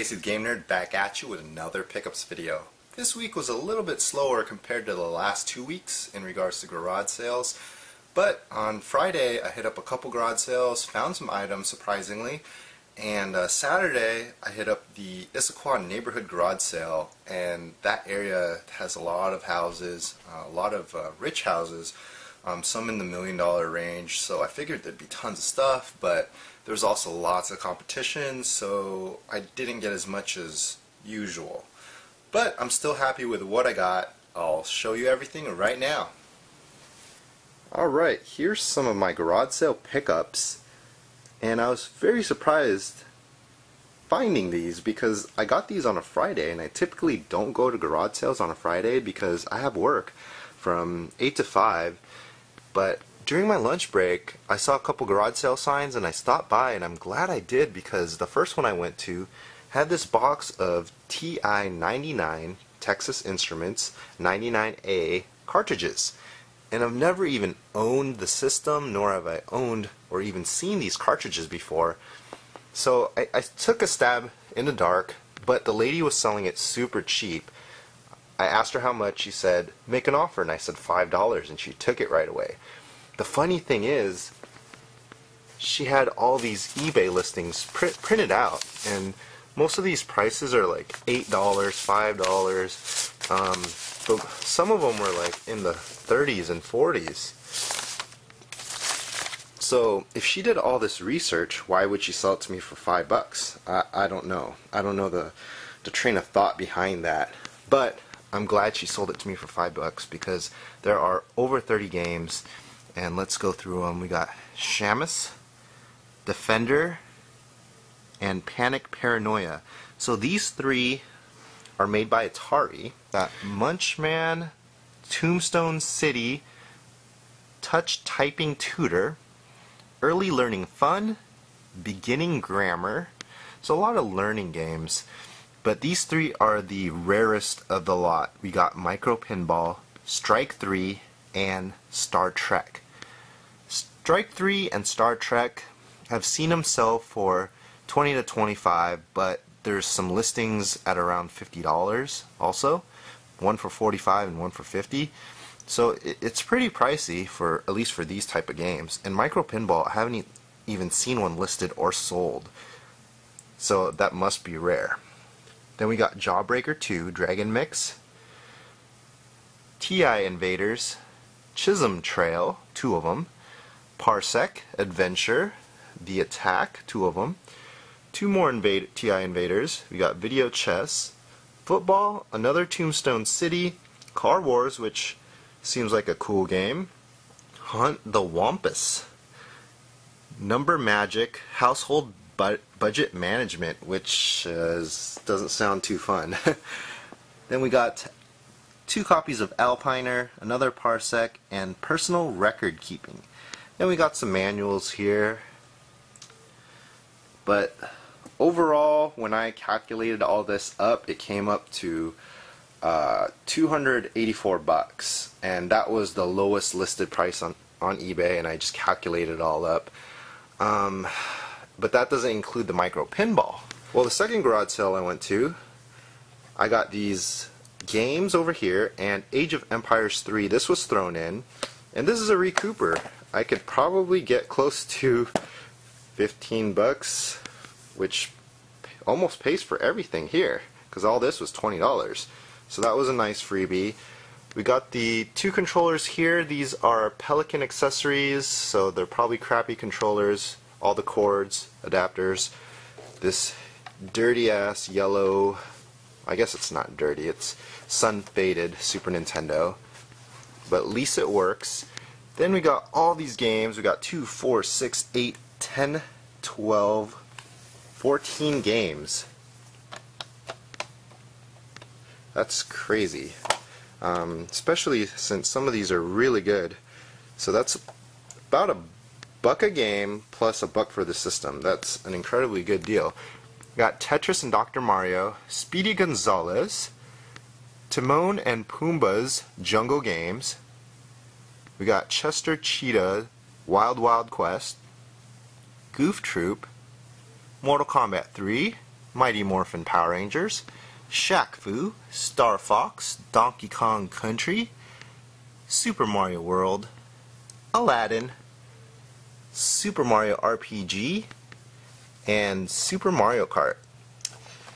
KacyDaGameNerd back at you with another pickups video. This week was a little bit slower compared to the last 2 weeks in regards to garage sales, but on Friday I hit up a couple garage sales, found some items surprisingly, and Saturday I hit up the Issaquah neighborhood garage sale, and that area has a lot of houses, a lot of rich houses, some in the $1 million range, so I figured there'd be tons of stuff, but there's also lots of competition, so I didn't get as much as usual. But I'm still happy with what I got. I'll show you everything right now. Alright, here's some of my garage sale pickups, and I was very surprised finding these because I got these on a Friday, and I typically don't go to garage sales on a Friday because I have work from 8 to 5, but during my lunch break I saw a couple garage sale signs and I stopped by, and I'm glad I did because the first one I went to had this box of TI-99 Texas Instruments 99A cartridges, and I've never even owned the system, nor have I owned or even seen these cartridges before. So I took a stab in the dark, but the lady was selling it super cheap. I asked her how much. She said make an offer, and I said $5, and she took it right away. The funny thing is, she had all these eBay listings printed out, and most of these prices are like $8, $5, but some of them were like in the 30s and 40s. So if she did all this research, why would she sell it to me for $5? I don't know. I don't know the train of thought behind that, but I'm glad she sold it to me for $5 because there are over 30 games, and let's go through them. We got Shamus, Defender, and Panic Paranoia. So these three are made by Atari. Got Munchman, Tombstone City, Touch Typing Tutor, Early Learning Fun, Beginning Grammar. So a lot of learning games. But these three are the rarest of the lot. We got Micro Pinball, Strike 3, and Star Trek. Strike 3 and Star Trek, I've seen them sell for $20 to $25, but there's some listings at around $50 also. One for $45 and one for $50. So it's pretty pricey, for at least for these type of games. And Micro Pinball, I haven't even seen one listed or sold. So that must be rare. Then we got Jawbreaker 2, Dragon Mix, TI Invaders, Chisholm Trail, 2 of them, Parsec, Adventure, The Attack, 2 of them, 2 more TI Invaders. We got Video Chess, Football, another Tombstone City, Car Wars, which seems like a cool game, Hunt the Wampus, Number Magic, Household Budget Management, which doesn't sound too fun. Then we got 2 copies of Alpiner, another Parsec, and Personal Record Keeping. Then we got some manuals here. But overall, when I calculated all this up, it came up to $284, and that was the lowest listed price on eBay, and I just calculated it all up. But that doesn't include the Micro Pinball. Well, the second garage sale I went to, I got these games over here, and Age of Empires 3, this was thrown in, and this is a recouper. I could probably get close to $15, which almost pays for everything here, because all this was $20. So that was a nice freebie. We got the 2 controllers here. These are Pelican accessories, so they're probably crappy controllers. All the cords, adapters. This dirty ass yellow, I guess it's not dirty, it's sun faded Super Nintendo, but at least it works. Then we got all these games. We got 2, 4, 6, 8, 10, 12, 14 games. That's crazy, especially since some of these are really good. So that's about $1 a game plus $1 for the system. That's an incredibly good deal. We got Tetris and Dr. Mario, Speedy Gonzales, Timon and Pumbaa's Jungle Games. We got Chester Cheetah, Wild Wild Quest, Goof Troop, Mortal Kombat 3, Mighty Morphin Power Rangers, Shaq Fu, Star Fox, Donkey Kong Country, Super Mario World, Aladdin, Super Mario RPG, and Super Mario Kart.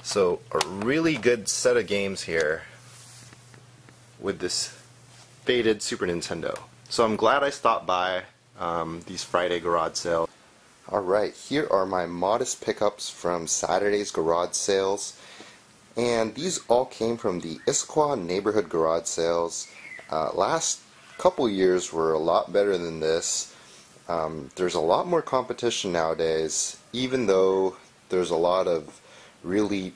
So a really good set of games here with this faded Super Nintendo. So I'm glad I stopped by these Friday garage sales. Alright, here are my modest pickups from Saturday's garage sales. And these all came from the Issaquah neighborhood garage sales. Last couple years were a lot better than this. There's a lot more competition nowadays, even though there's a lot of really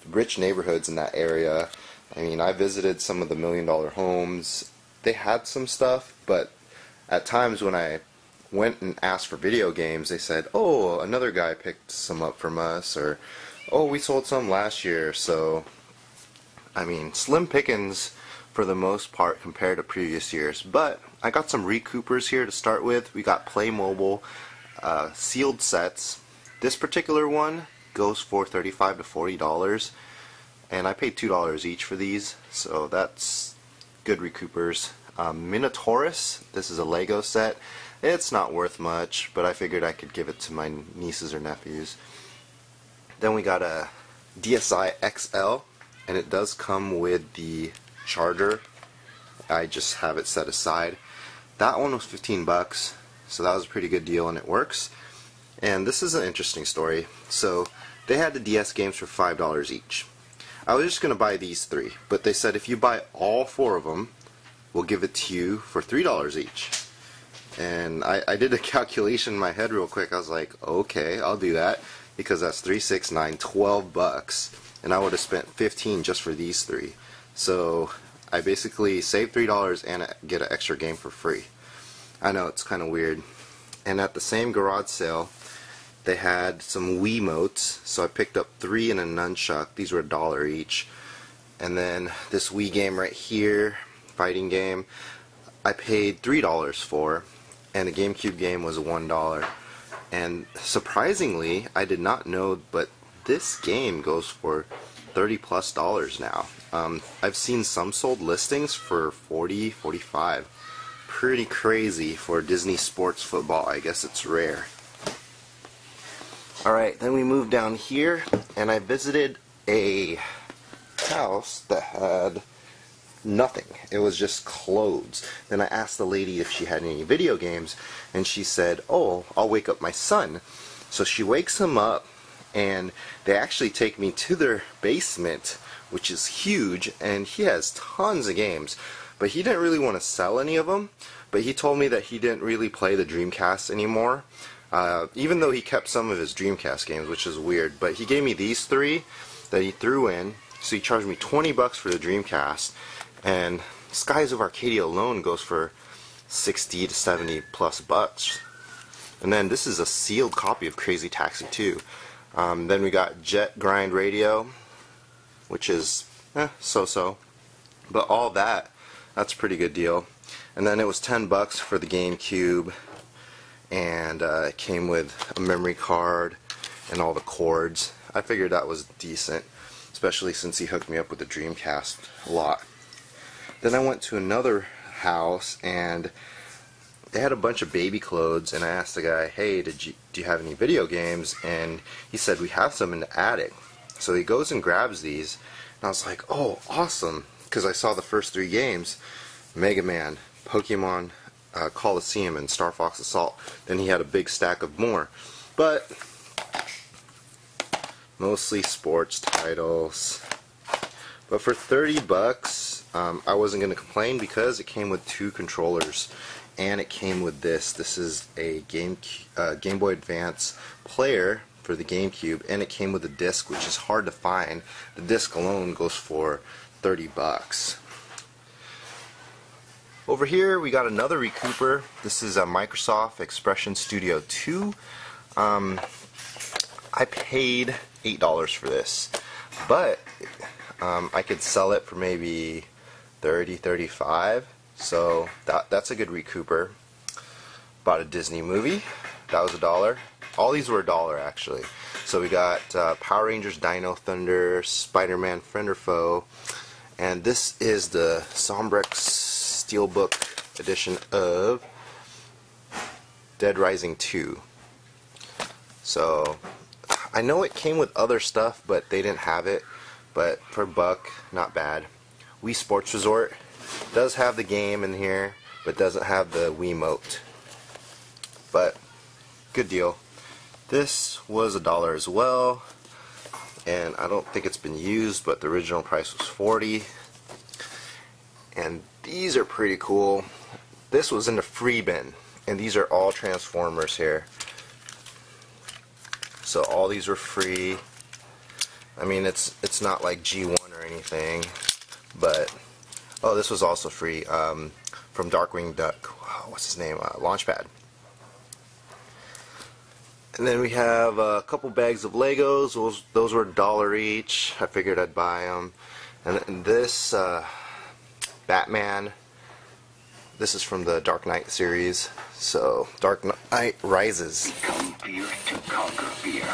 rich neighborhoods in that area. I mean, I visited some of the $1 million homes. They had some stuff, but at times when I went and asked for video games, they said, oh, another guy picked some up from us, or oh, we sold some last year. So I mean, slim pickings for the most part compared to previous years. But I got some recoupers here to start with. We got Playmobil sealed sets. This particular one goes for $35 to $40, and I paid $2 each for these, so that's good recoupers. Minotaurus, this is a Lego set. It's not worth much, but I figured I could give it to my nieces or nephews. Then we got a DSi XL, and it does come with the charger. I just have it set aside. That one was 15 bucks, so that was a pretty good deal, and it works. And this is an interesting story. So they had the DS games for $5 each. I was just going to buy these three, but they said if you buy all four of them, we'll give it to you for $3 each. And I did a calculation in my head real quick. I was like, okay, I'll do that, because that's 3, 6, 9, 12 bucks, and I would have spent 15 just for these three. So I basically saved $3 and get an extra game for free. I know, it's kind of weird. And at the same garage sale, they had some Wiimotes, so I picked up 3 and a nunchuck. These were $1 each. And then this Wii game right here, fighting game, I paid $3 for, and the GameCube game was $1. And surprisingly, I did not know, but this game goes for $30+ now. I've seen some sold listings for $40, $45. Pretty crazy for Disney sports football. I guess it's rare. Alright, then we moved down here, and I visited a house that had nothing. It was just clothes. Then I asked the lady if she had any video games, and she said, oh, I'll wake up my son. So she wakes him up, and they actually take me to their basement, which is huge, and he has tons of games. But he didn't really want to sell any of them, but he told me that he didn't really play the Dreamcast anymore. Even though he kept some of his Dreamcast games, which is weird. But he gave me these 3 that he threw in, so he charged me 20 bucks for the Dreamcast, and Skies of Arcadia alone goes for 60 to 70+ bucks. And then this is a sealed copy of Crazy Taxi 2. Then we got Jet Grind Radio, which is so-so, but all that's a pretty good deal. And then it was 10 bucks for the GameCube, and it came with a memory card and all the cords. I figured that was decent, especially since he hooked me up with the Dreamcast a lot. Then I went to another house, and they had a bunch of baby clothes, and I asked the guy, hey, do you have any video games? And he said, we have some in the attic. So he goes and grabs these, and I was like, oh, awesome, because I saw the first 3 games, Mega Man, Pokemon Coliseum, and Star Fox Assault. Then he had a big stack of more, but mostly sports titles. But for 30 bucks, I wasn't going to complain, because it came with 2 controllers, and it came with this. This is a Game Boy Advance player for the GameCube, and it came with a disc, which is hard to find. The disc alone goes for 30 bucks. Over here we got another recouper. This is a Microsoft Expression Studio 2. I paid $8 for this, but I could sell it for maybe $30, $35. So that's a good recouper. Bought a Disney movie. That was $1. All these were $1 actually. So we got Power Rangers Dino Thunder, Spider-Man Friend or Foe, and this is the Sombrex Steelbook edition of Dead Rising 2. So I know it came with other stuff, but they didn't have it. But for $1, not bad. Wii Sports Resort does have the game in here, but doesn't have the Wiimote. But good deal. This was $1 as well, and I don't think it's been used, but the original price was $40. And these are pretty cool. This was in the free bin, and these are all Transformers here. So all these were free. I mean, it's not like G1 or anything, but oh, this was also free from Darkwing Duck. What's his name? Launchpad. And then we have a couple bags of Legos. Those were $1 each. I figured I'd buy them. And then this Batman. This is from the Dark Knight series. So Dark Knight Rises. Come fear to conquer fear.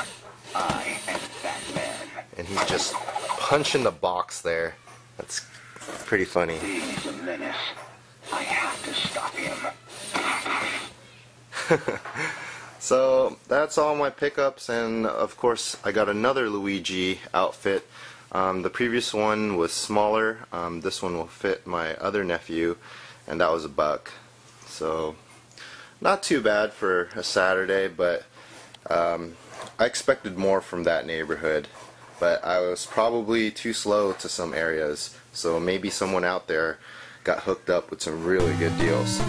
I am Batman. And he's just punching the box there. That's pretty funny. He's a menace. I have to stop him. So that's all my pickups, and of course I got another Luigi outfit. The previous one was smaller. This one will fit my other nephew, and that was $1. So not too bad for a Saturday, but I expected more from that neighborhood. But I was probably too slow to some areas, so maybe someone out there got hooked up with some really good deals.